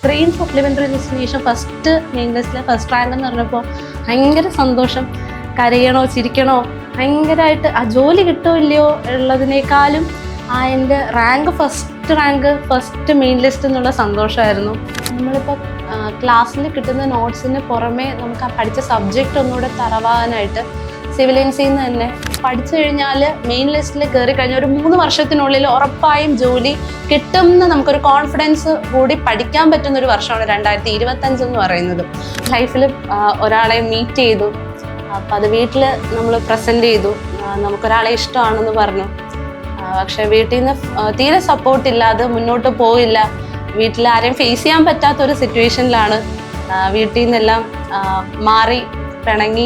ഇത്രയും സപ്ലിമെൻ്ററി ലിസ്റ്റിന് ശേഷം first main ലിസ്റ്റിലെ ഫസ്റ്റ് റാങ്ക് എന്ന് പറഞ്ഞപ്പോൾ ഭയങ്കര സന്തോഷം. കരയണോ ചിരിക്കണോ ഭയങ്കരമായിട്ട് ആ ജോലി കിട്ടുമോ ഇല്ലയോ ഉള്ളതിനേക്കാളും എൻ്റെ ഫസ്റ്റ് മെയിൻ ലിസ്റ്റ് എന്നുള്ള സന്തോഷമായിരുന്നു. നമ്മളിപ്പോൾ ക്ലാസ്സിൽ കിട്ടുന്ന നോട്ട്സിന് പുറമെ നമുക്ക് ആ പഠിച്ച സബ്ജക്റ്റ് ഒന്നുകൂടെ തറവാനായിട്ട് സിവിലിയൻസിൽ നിന്ന് തന്നെ പഠിച്ചു കഴിഞ്ഞാൽ മെയിൻ ലിസ്റ്റിൽ കയറി കഴിഞ്ഞാൽ ഒരു 3 വർഷത്തിനുള്ളിൽ ഉറപ്പായും ജോലി കിട്ടും എന്ന് നമുക്കൊരു കോൺഫിഡൻസ് കൂടി പഠിക്കാൻ പറ്റുന്ന ഒരു വർഷമാണ് 2025 എന്ന് പറയുന്നത്. ലൈഫിൽ ഒരാളെ മീറ്റ് ചെയ്തു, അപ്പം അത് വീട്ടിൽ നമ്മൾ പ്രസൻറ്റ് ചെയ്തു, നമുക്കൊരാളെ ഇഷ്ടമാണെന്ന് പറഞ്ഞു. പക്ഷെ വീട്ടിൽ നിന്ന് തീരെ സപ്പോർട്ടില്ലാതെ മുന്നോട്ട് പോയില്ല. വീട്ടിൽ ആരെയും ഫേസ് ചെയ്യാൻ പറ്റാത്തൊരു സിറ്റുവേഷനിലാണ്. വീട്ടിൽ നിന്നെല്ലാം മാറി പിണങ്ങി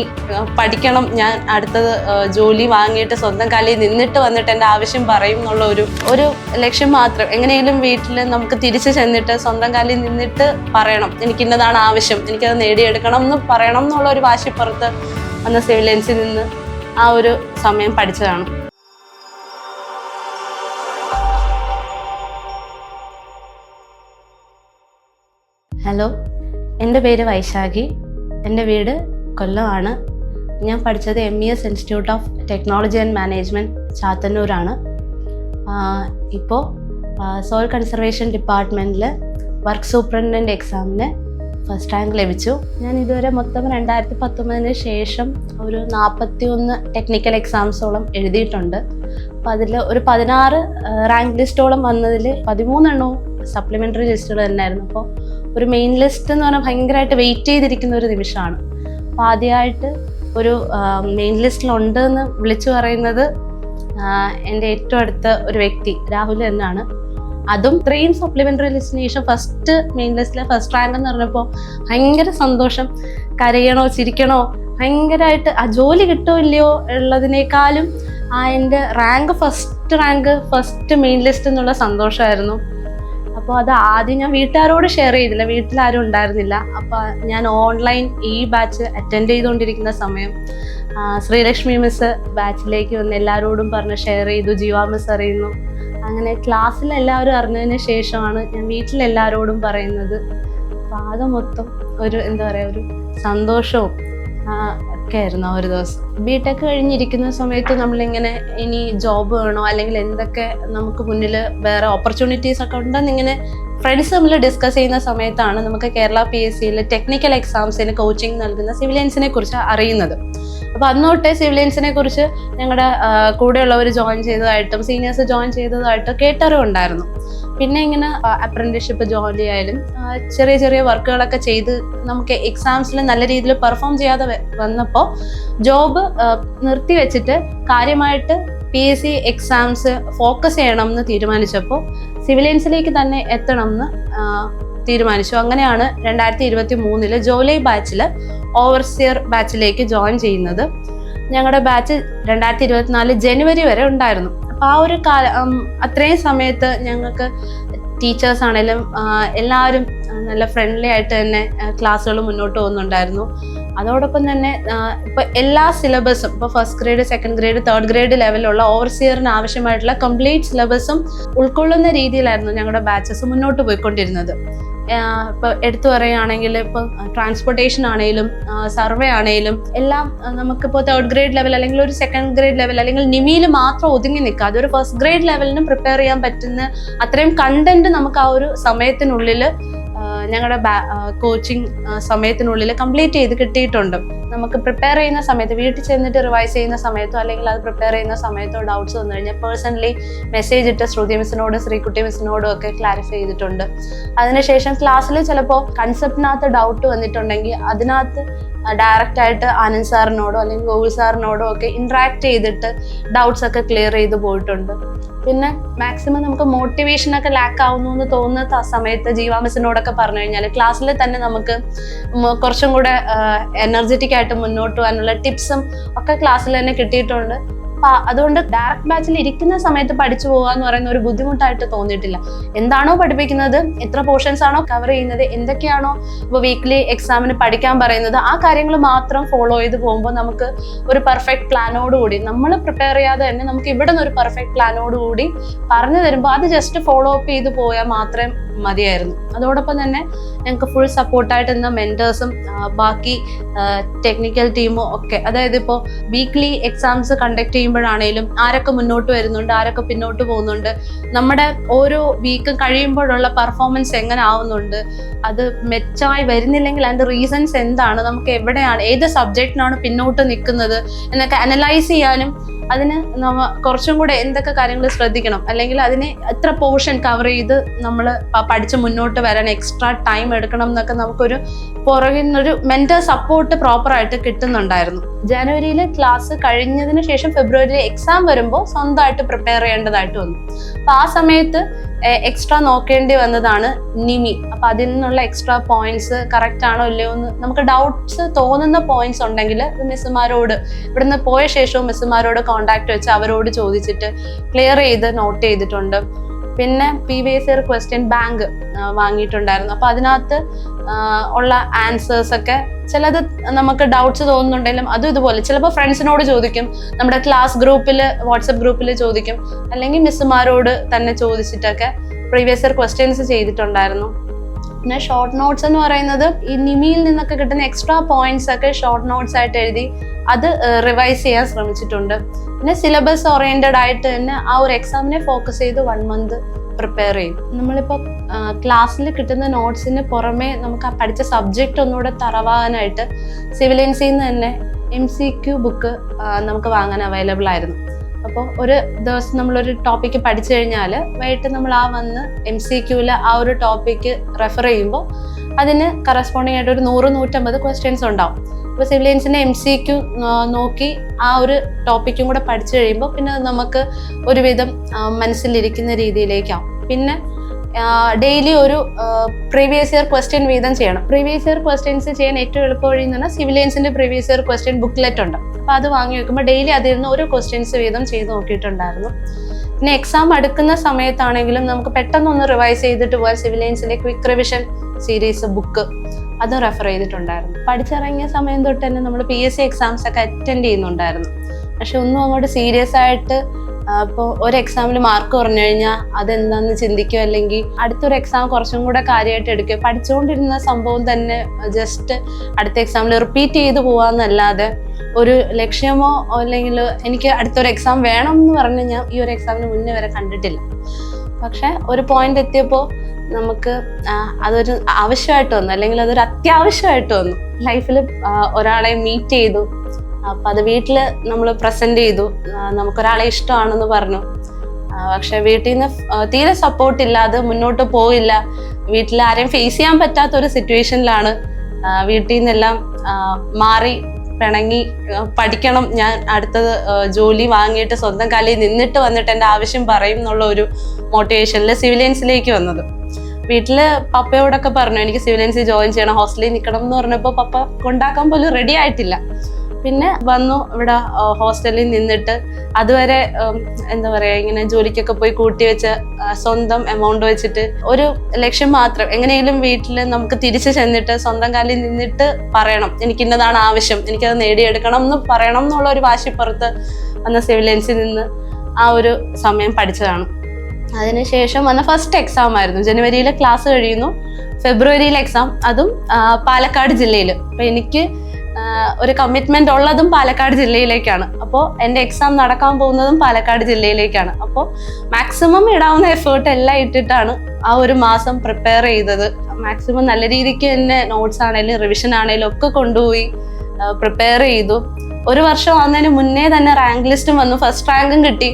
പഠിക്കണം, ഞാൻ അടുത്തത് ജോലി വാങ്ങിയിട്ട് സ്വന്തം കാലിൽ നിന്നിട്ട് വന്നിട്ട് എൻ്റെ ആവശ്യം പറയും എന്നുള്ള ഒരു ലക്ഷ്യം മാത്രം. എങ്ങനെയെങ്കിലും വീട്ടിൽ നമുക്ക് തിരിച്ചു ചെന്നിട്ട് സ്വന്തം കാലിൽ നിന്നിട്ട് പറയണം, എനിക്കിന്നതാണ് ആവശ്യം, എനിക്കത് നേടിയെടുക്കണം എന്ന് പറയണം എന്നുള്ള ഒരു വാശിപ്പുറത്ത് അന്ന് സിവിലിയൻസിൽ നിന്ന് ആ ഒരു സമയം പഠിച്ചതാണ്. ഹലോ, എൻ്റെ പേര് വൈശാഖി. എൻ്റെ വീട് കൊല്ലമാണ്. ഞാൻ പഠിച്ചത് MES institute of technology and management ചാത്തന്നൂരാണ്. ഇപ്പോൾ സോയിൽ കൺസർവേഷൻ ഡിപ്പാർട്ട്മെൻറ്റിൽ വർക്ക് സൂപ്രണ്ടൻ്റ് എക്സാമിന് ഫസ്റ്റ് റാങ്ക് ലഭിച്ചു. ഞാൻ ഇതുവരെ മൊത്തം 2019 ശേഷം ഒരു 41 ടെക്നിക്കൽ എക്സാംസോളം എഴുതിയിട്ടുണ്ട്. അപ്പോൾ അതിൽ ഒരു 16 റാങ്ക് ലിസ്റ്റോളം വന്നതിൽ 13 എണ്ണവും സപ്ലിമെൻ്ററി ലിസ്റ്റുകൾ തന്നെയായിരുന്നു. അപ്പോൾ ഒരു മെയിൻ ലിസ്റ്റ് എന്ന് പറഞ്ഞാൽ ഭയങ്കരമായിട്ട് വെയിറ്റ് ചെയ്തിരിക്കുന്ന ഒരു നിമിഷമാണ്. അപ്പോൾ ആദ്യമായിട്ട് ഒരു മെയിൻ ലിസ്റ്റിലുണ്ട് എന്ന് വിളിച്ചു പറയുന്നത് എൻ്റെ ഏറ്റവും അടുത്ത ഒരു വ്യക്തി രാഹുൽ തന്നെയാണ്. അതും ഇത്രയും സപ്ലിമെൻ്ററി ലിസ്റ്റിന് ശേഷം ഫസ്റ്റ് മെയിൻ ലിസ്റ്റിലെ ഫസ്റ്റ് റാങ്ക് എന്ന് പറഞ്ഞപ്പോൾ ഭയങ്കര സന്തോഷം. കരയണോ ചിരിക്കണോ ഭയങ്കരമായിട്ട് ആ ജോലി കിട്ടുമോ ഇല്ലയോ ഉള്ളതിനേക്കാളും എൻ്റെ ഫസ്റ്റ് മെയിൻ ലിസ്റ്റ് എന്നുള്ള സന്തോഷമായിരുന്നു. അപ്പോൾ അത് ആദ്യം ഞാൻ വീട്ടുകാരോട് ഷെയർ ചെയ്തില്ല, വീട്ടിലാരും ഉണ്ടായിരുന്നില്ല. അപ്പോൾ ഞാൻ ഓൺലൈൻ ഈ ബാച്ച് അറ്റൻഡ് ചെയ്തുകൊണ്ടിരിക്കുന്ന സമയം ശ്രീലക്ഷ്മി മിസ് ബാച്ചിലേക്ക് വന്ന് എല്ലാവരോടും പറഞ്ഞ് ഷെയർ ചെയ്തു. ജീവ മിസ് അറിയുന്നു. അങ്ങനെ ക്ലാസ്സിൽ എല്ലാവരും അറിഞ്ഞതിന് ശേഷമാണ് ഞാൻ വീട്ടിലെല്ലാവരോടും പറയുന്നത്. അപ്പോൾ ആകെ മൊത്തം ഒരു ഒരു സന്തോഷവും ഒക്കെ ആയിരുന്നു ആ ഒരു ദിവസം. BTech കഴിഞ്ഞിരിക്കുന്ന സമയത്ത് നമ്മളിങ്ങനെ ഇനി ജോബ് വേണോ അല്ലെങ്കിൽ എന്തൊക്കെ നമുക്ക് മുന്നിൽ വേറെ ഓപ്പർച്യൂണിറ്റീസ് ഒക്കെ ഉണ്ടെന്നിങ്ങനെ ഫ്രണ്ട്സ് തമ്മിൽ ഡിസ്കസ് ചെയ്യുന്ന സമയത്താണ് നമുക്ക് കേരള PSCയിൽ ടെക്നിക്കൽ എക്സാംസിന് കോച്ചിങ് നൽകുന്ന സിവിലിയൻസിനെ കുറിച്ച് അറിയുന്നത്. അപ്പോൾ അന്നോട്ടെ സിവിലിയൻസിനെ കുറിച്ച് ഞങ്ങളുടെ കൂടെയുള്ളവർ ജോയിൻ ചെയ്തതായിട്ടും സീനിയേഴ്സ് ജോയിൻ ചെയ്തതായിട്ടും കേട്ടറിവുണ്ടായിരുന്നു. പിന്നെ ഇങ്ങനെ അപ്രന്റീസ്ഷിപ്പ് ജോലി ആയാലും ചെറിയ ചെറിയ വർക്കുകളൊക്കെ ചെയ്ത് നമുക്ക് എക്സാംസിൽ നല്ല രീതിയിൽ പെർഫോം ചെയ്യാതെ വന്നപ്പോൾ ജോബ് നിർത്തി വെച്ചിട്ട് കാര്യമായിട്ട് PSC എക്സാംസ് ഫോക്കസ് ചെയ്യണം എന്ന് തീരുമാനിച്ചപ്പോൾ സിവിലിയൻസിലേക്ക് തന്നെ എത്തണം എന്ന് തീരുമാനിച്ചു. അങ്ങനെയാണ് 2023 ജൂലൈ ബാച്ചിൽ ഓവർസിയർ ബാച്ചിലേക്ക് ജോയിൻ ചെയ്യുന്നത്. ഞങ്ങളുടെ ബാച്ച് 2024 ജനുവരി വരെ ഉണ്ടായിരുന്നു. അപ്പോൾ ആ ഒരു അത്രയും സമയത്ത് ഞങ്ങൾക്ക് ടീച്ചേഴ്സ് ആണെങ്കിലും എല്ലാവരും നല്ല ഫ്രണ്ട്ലി ആയിട്ട് തന്നെ ക്ലാസ്സുകൾ മുന്നോട്ട് പോകുന്നുണ്ടായിരുന്നു. അതോടൊപ്പം തന്നെ ഇപ്പോൾ എല്ലാ സിലബസും ഇപ്പോൾ first grade, second grade, third grade ലെവലുള്ള ഓവർസിയറിന് ആവശ്യമായിട്ടുള്ള കംപ്ലീറ്റ് സിലബസും ഉൾക്കൊള്ളുന്ന രീതിയിലായിരുന്നു ഞങ്ങളുടെ ബാച്ചസ് മുന്നോട്ട് പോയിക്കൊണ്ടിരുന്നത്. ഇപ്പോൾ എടുത്തു പറയുകയാണെങ്കിൽ ഇപ്പോൾ ട്രാൻസ്പോർട്ടേഷൻ ആണെങ്കിലും സർവേ ആണെങ്കിലും എല്ലാം നമുക്കിപ്പോൾ തേർഡ് ഗ്രേഡ് ലെവൽ അല്ലെങ്കിൽ ഒരു സെക്കൻഡ് ഗ്രേഡ് ലെവൽ അല്ലെങ്കിൽ നിമിയിൽ മാത്രം ഒതുങ്ങി നിൽക്കാതെ ഒരു ഫസ്റ്റ് ഗ്രേഡ് ലെവലിനും പ്രിപ്പയർ ചെയ്യാൻ പറ്റുന്ന അത്രയും കണ്ടന്റ് നമുക്ക് ആ ഒരു സമയത്തിനുള്ളിൽ ഞങ്ങളുടെ കോച്ചിങ് സമയത്തിനുള്ളിൽ കംപ്ലീറ്റ് ചെയ്ത് കിട്ടിയിട്ടുണ്ട്. നമുക്ക് പ്രിപ്പയർ ചെയ്യുന്ന സമയത്ത് വീട്ടിൽ ചെന്നിട്ട് റിവൈസ് ചെയ്യുന്ന സമയത്തോ അല്ലെങ്കിൽ അത് പ്രിപ്പയർ ചെയ്യുന്ന സമയത്തോ ഡൗട്ട്സ് വന്നു കഴിഞ്ഞാൽ പേഴ്സണലി മെസ്സേജ് ഇട്ട് ശ്രുതി മിസ്സിനോടും ശ്രീകുട്ടി മിസ്സിനോടും ഒക്കെ ക്ലാരിഫൈ ചെയ്തിട്ടുണ്ട്. അതിനുശേഷം ക്ലാസ്സിൽ ചിലപ്പോൾ കൺസെപ്റ്റിനകത്ത് ഡൗട്ട് വന്നിട്ടുണ്ടെങ്കിൽ അതിനകത്ത് ഡയറക്റ്റ് ആയിട്ട് ആനന്ദ് സാറിനോടോ അല്ലെങ്കിൽ ഗോകുൽ സാറിനോടോ ഒക്കെ ഇൻട്രാക്ട് ചെയ്തിട്ട് ഡൗട്ട്സ് ഒക്കെ ക്ലിയർ ചെയ്ത് പോയിട്ടുണ്ട്. പിന്നെ മാക്സിമം നമുക്ക് മോട്ടിവേഷനൊക്കെ ലാക്ക് ആവുന്നു എന്ന് തോന്നുന്ന സമയത്ത് ജീവ മിസ്സിനോടൊക്കെ പറഞ്ഞു കഴിഞ്ഞാൽ ക്ലാസ്സിൽ തന്നെ നമുക്ക് കുറച്ചും കൂടെ എനർജറ്റിക് ആയിട്ട് മുന്നോട്ട് പോകാനുള്ള ടിപ്സും ഒക്കെ ക്ലാസ്സിൽ തന്നെ കിട്ടിയിട്ടുണ്ട്. അതുകൊണ്ട് ഡയറക്റ്റ് ബാച്ചിൽ ഇരിക്കുന്ന സമയത്ത് പഠിച്ചു പോകുക എന്ന് പറയുന്ന ഒരു ബുദ്ധിമുട്ടായിട്ട് തോന്നിയിട്ടില്ല. എന്താണോ പഠിപ്പിക്കുന്നത്, എത്ര പോർഷൻസ് ആണോ കവർ ചെയ്യുന്നത്, എന്തൊക്കെയാണോ ഇപ്പോൾ വീക്ക്ലി എക്സാമിന് പഠിക്കാൻ പറയുന്നത്, ആ കാര്യങ്ങൾ മാത്രം ഫോളോ ചെയ്ത് പോകുമ്പോൾ നമുക്ക് ഒരു പെർഫെക്റ്റ് പ്ലാനോടുകൂടി നമ്മൾ പ്രിപ്പയർ ചെയ്യാതെ തന്നെ നമുക്ക് ഇവിടെ നിന്ന് ഒരു പെർഫെക്റ്റ് പ്ലാനോടുകൂടി പറഞ്ഞു തരുമ്പോൾ അത് ജസ്റ്റ് ഫോളോ അപ്പ് ചെയ്ത് പോയാൽ മാത്രമേ മതിയായിരുന്നു. അതോടൊപ്പം തന്നെ ഞങ്ങൾക്ക് ഫുൾ സപ്പോർട്ടായിട്ട് നിന്ന മെൻറ്റേഴ്സും ബാക്കി ടെക്നിക്കൽ ടീമും ഒക്കെ, അതായത് ഇപ്പോൾ വീക്ക്ലി എക്സാംസ് കണ്ടക്ട് ചെയ്യുമ്പോഴാണേലും ആരൊക്കെ മുന്നോട്ട് വരുന്നുണ്ട്, ആരൊക്കെ പിന്നോട്ട് പോകുന്നുണ്ട്, നമ്മുടെ ഓരോ വീക്കും കഴിയുമ്പോഴുള്ള പെർഫോമൻസ് എങ്ങനെ ആവുന്നുണ്ട്, അത് മെച്ചമായി വരുന്നില്ലെങ്കിൽ അതിൻ്റെ റീസൺസ് എന്താണ്, നമുക്ക് എവിടെയാണ്, ഏത് സബ്ജക്റ്റിനാണ് പിന്നോട്ട് നിൽക്കുന്നത് എന്നൊക്കെ അനലൈസ് ചെയ്യാനും അതിന് കുറച്ചും കൂടെ എന്തൊക്കെ കാര്യങ്ങൾ ശ്രദ്ധിക്കണം, അല്ലെങ്കിൽ അതിനെ എത്ര പോർഷൻ കവർ ചെയ്ത് നമ്മൾ പഠിച്ച് മുന്നോട്ട് വരാൻ എക്സ്ട്രാ ടൈം എടുക്കണം എന്നൊക്കെ നമുക്കൊരു പുറകിൽ നിന്നൊരു മെന്റൽ സപ്പോർട്ട് പ്രോപ്പറായിട്ട് കിട്ടുന്നുണ്ടായിരുന്നു. ജനുവരിയിൽ ക്ലാസ് കഴിഞ്ഞതിന് ശേഷം ഫെബ്രുവരിയിൽ എക്സാം വരുമ്പോൾ സ്വന്തമായിട്ട് പ്രിപ്പയർ ചെയ്യേണ്ടതായിട്ട് വന്നു. അപ്പം ആ സമയത്ത് എക്സ്ട്രാ നോക്കേണ്ടി വന്നതാണ് നിമി. അപ്പം അതിൽ നിന്നുള്ള എക്സ്ട്രാ പോയിന്റ്സ് കറക്റ്റ് ആണോ ഇല്ലയോ എന്ന് നമുക്ക് ഡൗട്ട്സ് തോന്നുന്ന പോയിന്റ്സ് ഉണ്ടെങ്കിൽ മിസ്സുമാരോട് ഇവിടുന്ന് പോയ ശേഷവും മിസ്സുമാരോട് കോണ്ടാക്ട് വെച്ച് അവരോട് ചോദിച്ചിട്ട് ക്ലിയർ ചെയ്ത് നോട്ട് ചെയ്തിട്ടുണ്ട്. പിന്നെ പ്രീവിയസ് ഇയർ ക്വസ്റ്റ്യൻ ബാങ്ക് വാങ്ങിയിട്ടുണ്ടായിരുന്നു. അപ്പോൾ അതിനകത്ത് ഉള്ള ആൻസേഴ്സ് ഒക്കെ ചിലത് നമുക്ക് ഡൗട്ട്സ് തോന്നുന്നുണ്ടെങ്കിലും അതും ഇതുപോലെ ചിലപ്പോൾ ഫ്രണ്ട്സിനോട് ചോദിക്കും, നമ്മുടെ ക്ലാസ് ഗ്രൂപ്പിൽ വാട്സപ്പ് ഗ്രൂപ്പിൽ ചോദിക്കും, അല്ലെങ്കിൽ മിസ്സുമാരോട് തന്നെ ചോദിച്ചിട്ടൊക്കെ പ്രീവിയസ് ഇയർ ക്വസ്റ്റ്യൻസ് ചെയ്തിട്ടുണ്ടായിരുന്നു. പിന്നെ ഷോർട്ട് നോട്ട്സ് എന്ന് പറയുന്നത് ഈ നിമിയിൽ നിന്നൊക്കെ കിട്ടുന്ന എക്സ്ട്രാ പോയിന്റ്സ് ഒക്കെ ഷോർട്ട് നോട്ട്സ് ആയിട്ട് എഴുതി അത് റിവൈസ് ചെയ്യാൻ ശ്രമിച്ചിട്ടുണ്ട്. പിന്നെ സിലബസ് ഓറിയന്റഡ് ആയിട്ട് തന്നെ ആ ഒരു എക്സാമിനെ ഫോക്കസ് ചെയ്ത് 1 month പ്രിപ്പയർ ചെയ്യും. നമ്മളിപ്പോൾ ക്ലാസ്സിൽ കിട്ടുന്ന നോട്ട്സിന് പുറമെ നമുക്ക് ആ പഠിച്ച സബ്ജക്റ്റ് ഒന്നുകൂടെ തറവാനായിട്ട് സിവിലിയൻസിൽ നിന്ന് തന്നെ MCQ ബുക്ക് നമുക്ക് വാങ്ങാൻ അവൈലബിൾ ആയിരുന്നു. അപ്പോൾ ഒരു ദിവസം നമ്മളൊരു ടോപ്പിക്ക് പഠിച്ചു കഴിഞ്ഞാൽ വൈകിട്ട് നമ്മൾ വന്ന് MCQയിൽ ആ ഒരു ടോപ്പിക്ക് റെഫർ ചെയ്യുമ്പോൾ അതിന് കറസ്പോണ്ടിങ് ആയിട്ട് ഒരു 100-150 ക്വസ്റ്റ്യൻസ് ഉണ്ടാവും. അപ്പോൾ സിവിലിയൻസിൻ്റെ MCQ നോക്കി ആ ഒരു ടോപ്പിക്കും കൂടെ പഠിച്ചു കഴിയുമ്പോൾ പിന്നെ നമുക്ക് ഒരുവിധം മനസ്സിലിരിക്കുന്ന രീതിയിലേക്കാവും. പിന്നെ ഡെയിലി ഒരു പ്രീവിയസ് ഇയർ ക്വസ്റ്റ്യൻ വീതം ചെയ്യണം. പ്രീവിയസ് ഇയർ ക്വസ്റ്റ്യൻസ് ചെയ്യാൻ ഏറ്റവും എളുപ്പ വഴി എന്ന് പറഞ്ഞാൽ സിവിലിയൻസിൻ്റെ പ്രീവിയസ് ഇയർ ക്വസ്റ്റ്യൻ ബുക്ക്ലെറ്റ് ഉണ്ട്. അപ്പോൾ അത് വാങ്ങി വെക്കുമ്പോൾ ഡെയിലി അതിൽ നിന്ന് ഒരു ക്വസ്റ്റ്യൻസ് വീതം ചെയ്ത് നോക്കിയിട്ടുണ്ടായിരുന്നു. പിന്നെ എക്സാം അടുക്കുന്ന സമയത്താണെങ്കിലും നമുക്ക് പെട്ടെന്നൊന്ന് റിവൈസ് ചെയ്തിട്ട് പോകാൻ സിവിലിയൻസിൻ്റെ ക്വിക്ക് റിവിഷൻ സീരീസ് ബുക്ക് അതും റെഫർ ചെയ്തിട്ടുണ്ടായിരുന്നു. പഠിച്ചിറങ്ങിയ സമയം തൊട്ട് തന്നെ നമ്മൾ PSC എക്സാംസ് ഒക്കെ അറ്റൻഡ് ചെയ്യുന്നുണ്ടായിരുന്നു. പക്ഷെ ഒന്നും അങ്ങോട്ട് സീരിയസ് ആയിട്ട് ഇപ്പോൾ ഒരു എക്സാമിൽ മാർക്ക് കുറഞ്ഞു കഴിഞ്ഞാൽ അതെന്താണെന്ന് ചിന്തിക്കുക, അല്ലെങ്കിൽ അടുത്തൊരു എക്സാം കുറച്ചും കൂടെ കാര്യമായിട്ട് എടുക്കുക. പഠിച്ചുകൊണ്ടിരുന്ന സംഭവം തന്നെ ജസ്റ്റ് അടുത്ത എക്സാമിൽ റിപ്പീറ്റ് ചെയ്ത് പോകാമെന്നല്ലാതെ ഒരു ലക്ഷ്യമോ അല്ലെങ്കിൽ എനിക്ക് അടുത്തൊരു എക്സാം വേണം എന്ന് പറഞ്ഞ് ഞാൻ ഈ ഒരു എക്സാമിന് മുന്നേ വരെ കണ്ടിട്ടില്ല. പക്ഷെ ഒരു പോയിന്റ് എത്തിയപ്പോൾ നമുക്ക് അതൊരു ആവശ്യമായിട്ട് വന്നു, അല്ലെങ്കിൽ അതൊരു അത്യാവശ്യമായിട്ട് വന്നു. ലൈഫിൽ ഒരാളെ മീറ്റ് ചെയ്തു, അപ്പം അത് വീട്ടിൽ നമ്മൾ പ്രസന്റ് ചെയ്തു, നമുക്കൊരാളെ ഇഷ്ടമാണെന്ന് പറഞ്ഞു. പക്ഷെ വീട്ടിൽ നിന്ന് തീരെ സപ്പോർട്ട് ഇല്ലാതെ മുന്നോട്ട് പോയില്ല. വീട്ടിൽ ആരെയും ഫേസ് ചെയ്യാൻ പറ്റാത്തൊരു സിറ്റുവേഷനിലാണ് വീട്ടിൽ നിന്നെല്ലാം മാറി പിണങ്ങി പഠിക്കണം, ഞാൻ അടുത്തത് ജോലി വാങ്ങിയിട്ട് സ്വന്തം കാലിൽ നിന്നിട്ട് വന്നിട്ട് എൻ്റെ ആവശ്യം പറയും എന്നുള്ള ഒരു മോട്ടിവേഷനിൽ സിവിലിയൻസിലേക്ക് വന്നത്. വീട്ടില് പപ്പയോടൊക്കെ പറഞ്ഞു എനിക്ക് സിവിലിയൻസിൽ ജോയിൻ ചെയ്യണം, ഹോസ്റ്റലിൽ നിൽക്കണം എന്ന് പറഞ്ഞപ്പോൾ പപ്പ കൊണ്ടാക്കാൻ പോലും റെഡി ആയിട്ടില്ല. പിന്നെ വന്നു ഇവിടെ ഹോസ്റ്റലിൽ നിന്നിട്ട് അതുവരെ എന്താ പറയുക, ഇങ്ങനെ ജോലിക്കൊക്കെ പോയി കൂട്ടി വെച്ച് സ്വന്തം എമൗണ്ട് വെച്ചിട്ട് ഒരു ലക്ഷ്യം മാത്രം, എങ്ങനെയെങ്കിലും വീട്ടിൽ നമുക്ക് തിരിച്ചു ചെന്നിട്ട് സ്വന്തം കാലിൽ നിന്നിട്ട് പറയണം എനിക്ക് ഇന്നതാണ് ആവശ്യം, എനിക്കത് നേടിയെടുക്കണം എന്ന് പറയണം എന്നുള്ള ഒരു വാശിപ്പുറത്ത് വന്ന സിവിലിയൻസിൽ നിന്ന് ആ ഒരു സമയം പഠിച്ചതാണ്. അതിനുശേഷം വന്ന ഫസ്റ്റ് എക്സാം ആയിരുന്നു. ജനുവരിയിൽ ക്ലാസ് കഴിയുന്നു, ഫെബ്രുവരിയിൽ എക്സാം, അതും പാലക്കാട് ജില്ലയിൽ. അപ്പം എനിക്ക് ഒരു കമ്മിറ്റ്മെന്റ് ഉള്ളതും പാലക്കാട് ജില്ലയിലേക്കാണ്. അപ്പോൾ എൻ്റെ എക്സാം നടക്കാൻ പോകുന്നതും പാലക്കാട് ജില്ലയിലേക്കാണ്. അപ്പോൾ മാക്സിമം ഇടാവുന്ന എഫേർട്ട് എല്ലാം ഇട്ടിട്ടാണ് ആ ഒരു മാസം പ്രിപ്പയർ ചെയ്തത്. മാക്സിമം നല്ല രീതിക്ക് തന്നെ നോട്ട്സ് ആണെങ്കിലും റിവിഷൻ ആണെങ്കിലും ഒക്കെ കൊണ്ടുപോയി പ്രിപ്പയർ ചെയ്തു. ഒരു വർഷം ആവുന്നതിന് മുന്നേ തന്നെ റാങ്ക് ലിസ്റ്റും വന്നു, ഫസ്റ്റ് റാങ്കും കിട്ടി.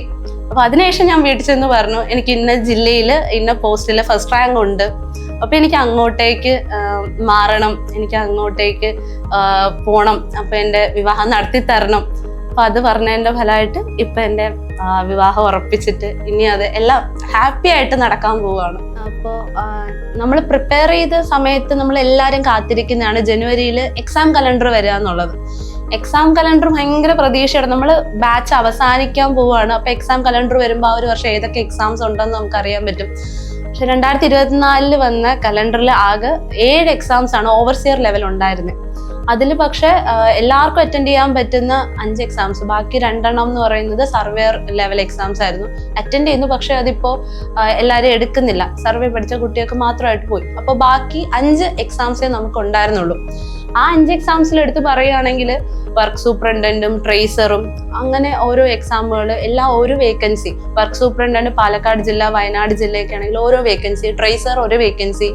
അപ്പൊ അതിനുശേഷം ഞാൻ വീട്ടിൽ ചെന്ന് പറഞ്ഞു എനിക്ക് ഇന്ന ജില്ലയിൽ ഇന്ന പോസ്റ്റിൽ ഫസ്റ്റ് റാങ്ക് ഉണ്ട്, അപ്പൊ എനിക്ക് അങ്ങോട്ടേക്ക് മാറണം, എനിക്ക് അങ്ങോട്ടേക്ക് പോണം, അപ്പൊ എൻ്റെ വിവാഹം നടത്തി തരണം. അപ്പൊ അത് പറഞ്ഞതിൻ്റെ ഫലമായിട്ട് ഇപ്പൊ എൻ്റെ വിവാഹം ഉറപ്പിച്ചിട്ട് ഇനി അത് എല്ലാം ഹാപ്പി ആയിട്ട് നടക്കാൻ പോവുകയാണ്. അപ്പോൾ നമ്മൾ പ്രിപ്പയർ ചെയ്ത സമയത്ത് നമ്മൾ എല്ലാവരും കാത്തിരിക്കുന്നതാണ് ജനുവരിയിൽ എക്സാം കലണ്ടർ വരിക എന്നുള്ളത്. എക്സാം കലണ്ടർ ഭയങ്കര പ്രതീക്ഷയാണ്. നമ്മൾ ബാച്ച് അവസാനിക്കാൻ പോവുകയാണ്. അപ്പോൾ എക്സാം കലണ്ടർ വരുമ്പോൾ ആ ഒരു വർഷം ഏതൊക്കെ എക്സാംസ് ഉണ്ടെന്ന് നമുക്കറിയാൻ പറ്റും. പക്ഷെ 2024 വന്ന കലണ്ടറിൽ ആകെ 7 എക്സാംസ് ആണ് ഓവർസിയർ ലെവൽ ഉണ്ടായിരുന്നത്. അതിൽ പക്ഷെ എല്ലാവർക്കും അറ്റൻഡ് ചെയ്യാൻ പറ്റുന്ന 5 എക്സാംസ്, ബാക്കി 2 എന്ന് പറയുന്നത് സർവേയർ ലെവൽ എക്സാംസ് ആയിരുന്നു. അറ്റൻഡ് ചെയ്യുന്നു, പക്ഷെ അതിപ്പോ എല്ലാവരും എടുക്കുന്നില്ല. സർവേ പഠിച്ച കുട്ടികൾക്ക് മാത്രമായിട്ട് പോയി. അപ്പോൾ ബാക്കി 5 എക്സാംസേ നമുക്ക് ഉണ്ടായിരുന്നുള്ളൂ. ആ 5 എക്സാംസിൽ എടുത്ത് പറയുകയാണെങ്കിൽ വർക്ക് സൂപ്രണ്ടന്റും ട്രേസറും അങ്ങനെ ഓരോ എക്സാമുകൾ എല്ലാം ഓരോ വേക്കൻസി. വർക്ക് സൂപ്രണ്ടന്റ് പാലക്കാട് ജില്ല, വയനാട് ജില്ലയൊക്കെ ആണെങ്കിൽ ഓരോ വേക്കൻസി, ട്രേസർ ഒരു വേക്കൻസി.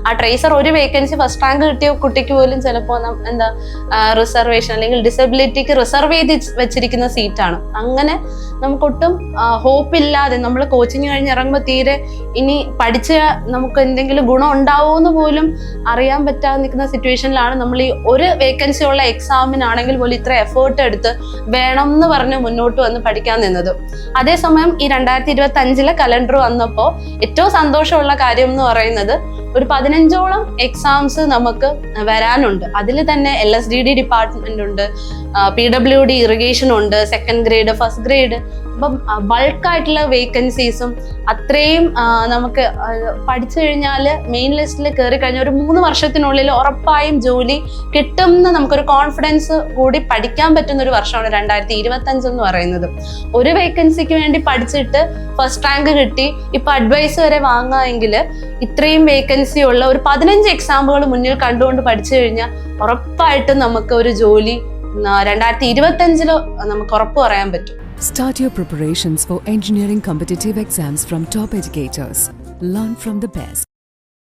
ആ ട്രേസർ ഒരു വേക്കൻസി ഫസ്റ്റ് റാങ്ക് കിട്ടിയ കുട്ടിക്ക് പോലും ചിലപ്പോൾ റിസർവേഷൻ അല്ലെങ്കിൽ ഡിസബിലിറ്റിക്ക് റിസർവ് ചെയ്ത് വെച്ചിരിക്കുന്ന സീറ്റാണ്. അങ്ങനെ നമുക്കൊട്ടും ഹോപ്പില്ലാതെ നമ്മൾ കോച്ചിങ് കഴിഞ്ഞ് ഇറങ്ങുമ്പോൾ തീരെ ഇനി പഠിച്ച നമുക്ക് എന്തെങ്കിലും ഗുണം ഉണ്ടാവുമെന്ന് പോലും അറിയാൻ പറ്റാതെ നിൽക്കുന്ന സിറ്റുവേഷനിലാണ് നമ്മൾ ഈ ഒരു വേക്കൻസി ഉള്ള എക്സാമിനാണെങ്കിൽ പോലും ഇത്ര എഫേർട്ട് എടുത്ത് വേണം എന്ന് പറഞ്ഞ് മുന്നോട്ട് വന്ന് പഠിക്കാൻ നിന്നത്. അതേസമയം ഈ 2025 കലണ്ടർ വന്നപ്പോൾ ഏറ്റവും സന്തോഷമുള്ള കാര്യം എന്ന് പറയുന്നത് ഒരു 15ഓളം എക്സാംസ് നമുക്ക് വരാനുണ്ട്. അതിൽ തന്നെ LSDD ഡിപ്പാർട്ട്മെന്റ് ഉണ്ട്, PWD ഇറിഗേഷൻ ഉണ്ട്, സെക്കൻഡ് ഗ്രേഡ്, ഫസ്റ്റ് ഗ്രേഡ്. അപ്പം ബൾക്കായിട്ടുള്ള വേക്കൻസീസും അത്രയും നമുക്ക് പഠിച്ചു കഴിഞ്ഞാൽ മെയിൻ ലിസ്റ്റിൽ കയറി കഴിഞ്ഞാൽ ഒരു 3 വർഷത്തിനുള്ളിൽ ഉറപ്പായും ജോലി കിട്ടും എന്ന് നമുക്കൊരു കോൺഫിഡൻസ് കൂടി പഠിക്കാൻ പറ്റുന്ന ഒരു വർഷമാണ് 2025 എന്ന് പറയുന്നത്. ഒരു വേക്കൻസിക്ക് വേണ്ടി പഠിച്ചിട്ട് ഫസ്റ്റ് റാങ്ക് കിട്ടി, ഇപ്പൊ അഡ്വൈസ് വരെ വാങ്ങാമെങ്കിൽ ഇത്രയും വേക്കൻസി ഉള്ള ഒരു 15 എക്സാമുകൾ മുന്നിൽ കണ്ടുകൊണ്ട് പഠിച്ചു കഴിഞ്ഞാൽ ഉറപ്പായിട്ടും നമുക്ക് ഒരു ജോലി 2025 നമുക്ക് ഉറപ്പ് പറയാൻ പറ്റും. Start your preparations for engineering competitive exams from top educators. Learn from the best.